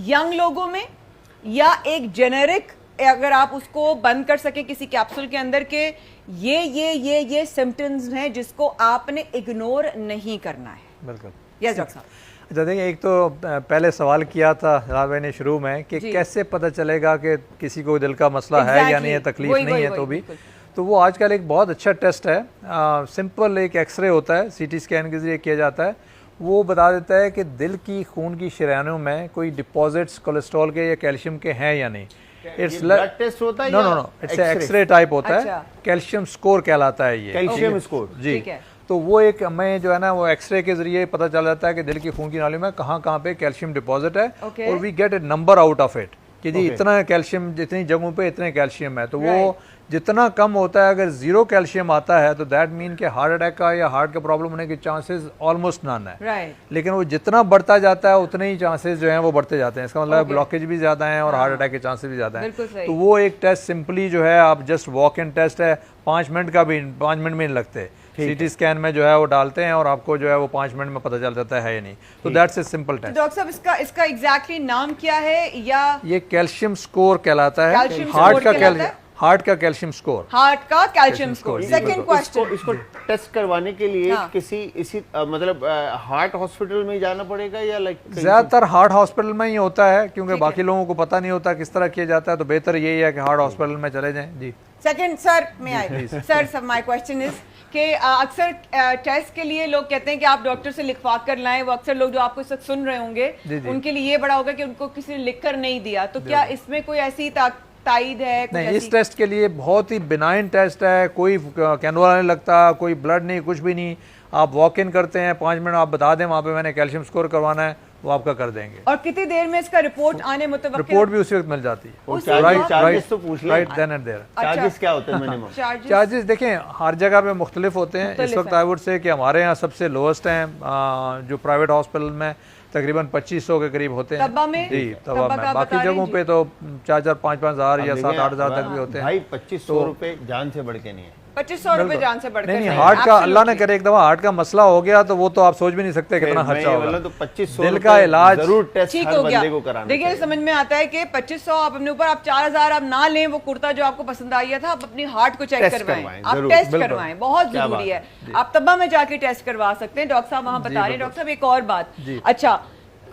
Young लोगों में या एक जेनेरिक, अगर आप उसको बंद कर सके किसी कैप्सूल के अंदर के ये सिम्टम्स हैं जिसको आपने इग्नोर नहीं करना है? बिल्कुल। यस डॉक्टर साहब। अच्छा देखिए, एक तो पहले सवाल किया था जनाब ने शुरू में कि कैसे पता चलेगा कि किसी को दिल का मसला है या नहीं है, तकलीफ नहीं है तो वो आजकल एक बहुत अच्छा टेस्ट है, सिंपल एक एक्सरे होता है, सीटी स्कैन के जरिए किया जाता है। वो बता देता है कि दिल की खून की शरीयानों में कोई डिपॉजिट्स कोलेस्ट्रॉल के या कैल्शियम के हैं या नहीं। इट्स ब्लड टेस्ट होता है? नो, इट्स एक्सरे टाइप होता है। कैल्शियम स्कोर कहलाता है ये, कैल्शियम स्कोर जी। तो वो एक हमें जो है ना वो एक्सरे के जरिए पता चल जाता है कि दिल की खून की नालियों में कहाँ पे कैल्शियम डिपॉजिट है, और we get a number out of it कि जी इतना कैल्शियम, जितनी जगहों पे इतने कैल्शियम है। तो वो जितना कम होता है, अगर जीरो कैल्शियम आता है तो दैट मीन कि हार्ट अटैक का या हार्ट का प्रॉब्लम होने के चांसेस ऑलमोस्ट नन है। लेकिन वो जितना बढ़ता जाता है उतने ही चांसेस जो हैं वो बढ़ते जाते हैं। इसका मतलब ब्लॉकेज भी ज्यादा है और हार्ट अटैक के चांसेस भी ज्यादा हैं। तो वो एक टेस्ट सिंपली जो है, आप जस्ट वॉक इन टेस्ट है, 5 मिनट में नहीं लगते। सीटी स्कैन में जो है वो डालते हैं और आपको जो है वो 5 मिनट में पता चल जाता है या नहीं। तो that's a simple test. Doctor साहब इसका एग्जैक्टली नाम क्या है? या ये कैल्शियम स्कोर कहलाता है, हार्ट का कैल्शियम स्कोर। हार्ट का कैल्शियम स्कोर। सेकंड क्वेश्चन, इसको टेस्ट करवाने के लिए किसी मतलब हार्ट हॉस्पिटल में जाना पड़ेगा या ज्यादातर हार्ट हॉस्पिटल में ही होता है, क्योंकि बाकी लोगों को पता नहीं होता किस तरह किया जाता है। तो बेहतर यही है कि हार्ट हॉस्पिटल में चले जाएं जी। सेकंड सर में आई सर माय क्वेश्चन इज कि अक्सर टेस्ट के लिए लोग कहते हैं कि आप डॉक्टर से लिखवा कर लाएं। वो अक्सर लोग जो आपको इस वक्त सुन रहे होंगे उनके लिए ये बड़ा होगा कि उनको किसी ने लिख कर नहीं दिया। तो क्या इसमें कोई ऐसी ताईद है? नहीं, इस टेस्ट के लिए बहुत ही बिनाइन टेस्ट है, कोई कैनोला नहीं लगता, कोई ब्लड नहीं, कुछ भी नहीं। आप वॉक इन करते हैं, 5 मिनट आप बता दें वहाँ पे मैंने कैल्शियम स्कोर करवाना है, वो आपका कर देंगे। और कितनी देर में इसका रिपोर्ट आने मुतवक्किल? रिपोर्ट भी उसी वक्त मिल जाती है। Right then and there. Charges क्या होते हैं मिनिमम? चार्जेस देखें हर जगह पे मुख्तलिफ होते हैं। इस वक्त आई वुड से कि हमारे यहाँ सबसे लोएस्ट हैं जो प्राइवेट हॉस्पिटल में तकरीबन 2500 के करीब होते हैं जी तबा में। बाकी जगहों पे तो 4-5 हज़ार या 7-8 हज़ार तक भी होते हैं। भाई 2500 रुपए जान से बढ़ के नहीं है। 2500 रुपए जान से बढ़कर नहीं। हार्ट का अल्लाह ने करे एक दफा हार्ट का मसला हो गया तो वो तो आप सोच भी नहीं सकते कितना खर्चा होगा। तो 2500 दिल का इलाज जरूर टेस्ट ठीक हर हो गया। बंदे को कराना देखिए समझ में आता है कि 2500 आप अपने ऊपर, आप 4000 आप ना लें वो कुर्ता जो आपको पसंद आया था, आप अपनी हार्ट को चेक करवाएं, आप टेस्ट करवाएं, बहुत जरूरी है। आप तब्बा में जाके टेस्ट करवा सकते हैं। डॉक्टर साहब वहां बता रहे हैं। डॉक्टर साहब एक और बात, अच्छा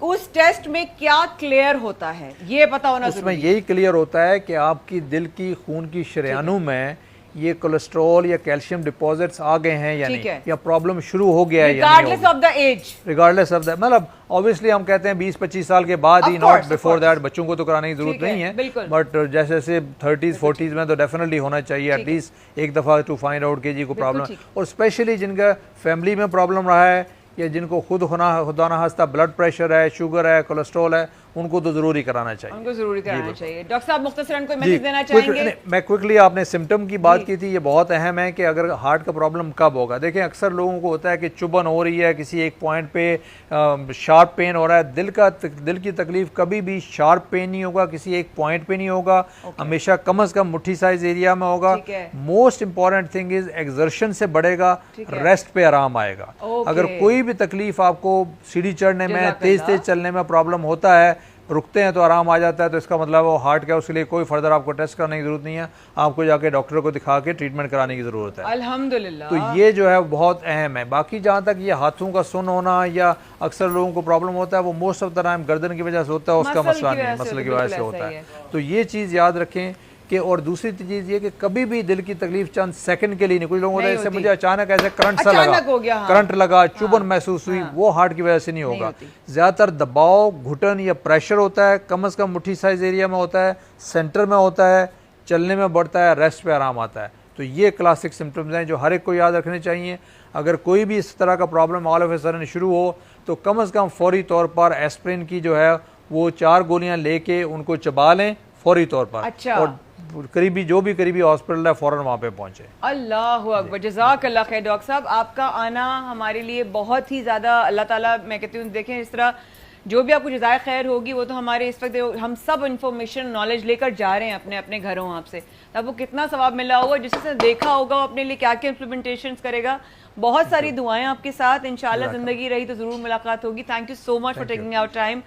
उस टेस्ट में क्या क्लियर होता है ये पता होना जरूरी है? उसमें यही क्लियर होता है कि आपकी दिल की खून की शरीयानों में ये कोलेस्ट्रॉल या कैल्शियम डिपॉजिट्स आ गए हैं या नहीं, या प्रॉब्लम शुरू हो गया है या नहीं। Regardless of the age, regardless of the, मतलब ऑब्वियसली हम कहते हैं 20-25 साल के बाद ही, नॉट बिफोर दैट। बच्चों को तो कराने की जरूरत नहीं है, बट जैसे जैसे 30s-40s में तो डेफिनेटली होना चाहिए एटलीस्ट एक दफा टू फाइंड आउट कि जी को प्रॉब्लम। और स्पेशली जिनका फैमिली में प्रॉब्लम रहा है या जिनको खुदा ना खास्ता ब्लड प्रेशर है, शुगर है, कोलेस्ट्रॉल है, उनको तो जरूरी कराना चाहिए। उनको जरूरी कराना चाहिए। डॉक्टर साहब मुख्तसरन कोई मैसेज देना चाहेंगे? मैं क्विकली, आपने सिम्टम की बात की थी, ये बहुत अहम है कि अगर हार्ट का प्रॉब्लम कब होगा। देखें अक्सर लोगों को होता है कि चुभन हो रही है, किसी एक पॉइंट पे शार्प पेन हो रहा है। दिल की तकलीफ कभी भी शार्प पेन नहीं होगा, किसी एक पॉइंट पे नहीं होगा, हमेशा कम से कम मुट्ठी साइज एरिया में होगा। Most important thing is exertion से बढ़ेगा, रेस्ट पे आराम आएगा। अगर कोई भी तकलीफ आपको सीढ़ी चढ़ने में, तेज चलने में प्रॉब्लम होता है, रुकते हैं तो आराम आ जाता है, तो इसका मतलब वो हार्ट का, उसके लिए कोई फर्दर आपको टेस्ट करने की जरूरत नहीं है, आपको जाके डॉक्टर को दिखा के ट्रीटमेंट कराने की जरूरत है। अल्हम्दुलिल्लाह। तो ये जो है बहुत अहम है। बाकी जहाँ तक ये हाथों का सुन होना या अक्सर लोगों को प्रॉब्लम होता है वो मोस्ट ऑफ द टाइम गर्दन की वजह से होता है, उसका मसला नहीं, मसले की वजह से होता है। तो ये चीज़ याद रखें कि, और दूसरी चीज ये कि कभी भी दिल की तकलीफ चंद सेकंड के लिए नहीं। कुछ लोगों को ऐसे मुझे अचानक ऐसे करंट सा लगा, करंट लगा, चुभन महसूस हुई, वो हार्ट की वजह से नहीं होगा। ज्यादातर दबाव, घुटन या प्रेशर होता है, कम से कम मुट्ठी साइज एरिया में होता है, सेंटर में होता है, चलने में बढ़ता है, रेस्ट पे आराम आता है। तो ये क्लासिक सिम्टम्स हैं जो हर एक को याद रखने चाहिए। अगर कोई भी इस तरह का problem all of a sudden शुरू हो तो कम से कम फौरी तौर पर एस्प्रिन की जो है वो 4 गोलियां लेके उनको चबा लें फौरी तौर पर। अच्छा। और जो भी करीबी हॉस्पिटल है फौरन वहाँ पे पहुंचे। अल्लाह अकबर, जज़ाकल्लाह खैर। डॉक्टर साहब आपका आना हमारे लिए बहुत ही ज़्यादा, अल्लाह ताला मैं कहती हूँ, देखें इस तरह जो भी आपको जज़ाय खैर होगी वो तो हमारे इस वक्त हम सब इन्फॉर्मेशन नॉलेज लेकर जा रहे हैं अपने अपने घरों आपसे, तब वो कितना सवाब मिला होगा, जिससे देखा होगा वो अपने लिए क्या क्या इम्प्लीमेंटेशन करेगा। बहुत सारी दुआएं आपके साथ, इंशाल्लाह ज़िंदगी रही तो ज़रूर मुलाकात होगी। Thank you so much for taking our time.